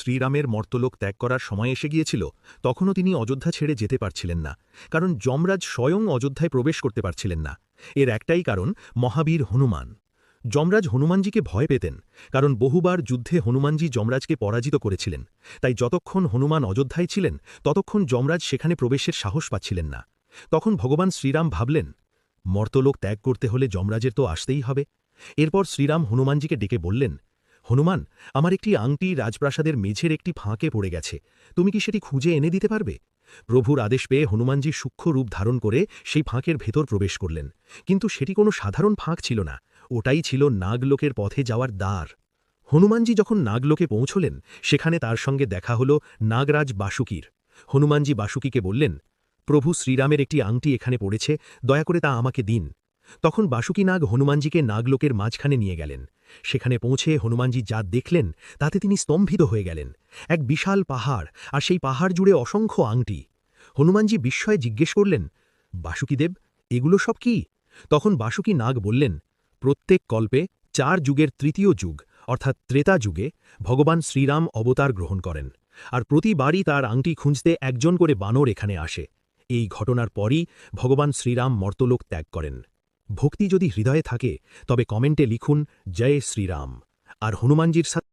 শ্রীরামের মর্তলোক ত্যাগ করার সময় এসে গিয়েছিল তখনও তিনি অযোধ্যা ছেড়ে যেতে পারছিলেন না, কারণ যমরাজ স্বয়ং অযোধ্যায় প্রবেশ করতে পারছিলেন না। এর একটাই কারণ, মহাবীর হনুমান। যমরাজ হনুমানজিকে ভয় পেতেন, কারণ বহুবার যুদ্ধে হনুমানজি যমরাজকে পরাজিত করেছিলেন। তাই যতক্ষণ হনুমান অযোধ্যায় ছিলেন ততক্ষণ যমরাজ সেখানে প্রবেশের সাহস পাচ্ছিলেন না। তখন ভগবান শ্রীরাম ভাবলেন, মর্তলোক ত্যাগ করতে হলে যমরাজের তো আসতেই হবে। এরপর শ্রীরাম হনুমানজিকে ডেকে বললেন, হনুমান, আমার একটি আংটি রাজপ্রাসাদের মেঝের একটি ফাঁকে পড়ে গেছে, তুমি কি সেটি খুঁজে এনে দিতে পারবে? প্রভুর আদেশ পেয়ে হনুমানজি সূক্ষ্ম রূপ ধারণ করে সেই ফাঁকের ভেতর প্রবেশ করলেন, কিন্তু সেটি কোনো সাধারণ ফাঁক ছিল না, ওটাই ছিল নাগলোকের পথে যাওয়ার দ্বার। হনুমানজি যখন নাগলোকে পৌঁছলেন সেখানে তার সঙ্গে দেখা হল নাগরাজ বাসুকীর। হনুমানজি বাসুকীকে বললেন, প্রভু শ্রীরামের একটি আংটি এখানে পড়েছে, দয়া করে তা আমাকে দিন। তখন বাসুকী নাগ হনুমানজিকে নাগলোকের মাঝখানে নিয়ে গেলেন। সেখানে পৌঁছে হনুমানজি যা দেখলেন তাতে তিনি স্তম্ভিত হয়ে গেলেন। এক বিশাল পাহাড়, আর সেই পাহাড় জুড়ে অসংখ্য আংটি। হনুমানজি বিস্ময়ে জিজ্ঞেস করলেন, বাসুকীদেব, এগুলো সব কি? তখন বাসুকী নাগ বললেন, প্রত্যেক কল্পে 4 যুগের তৃতীয় যুগ অর্থাৎ ত্রেতা যুগে ভগবান শ্রীরাম অবতার গ্রহণ করেন, আর প্রতিবারই তার আংটি খুঁজতে একজন করে বানর এখানে আসে। এই ঘটনার পরই ভগবান শ্রীরাম মর্তলোক ত্যাগ করেন। ভক্তি যদি হৃদয়ে থাকে তবে কমেন্টে লিখুন জয় শ্রীরাম। আর হনুমানজির সাথে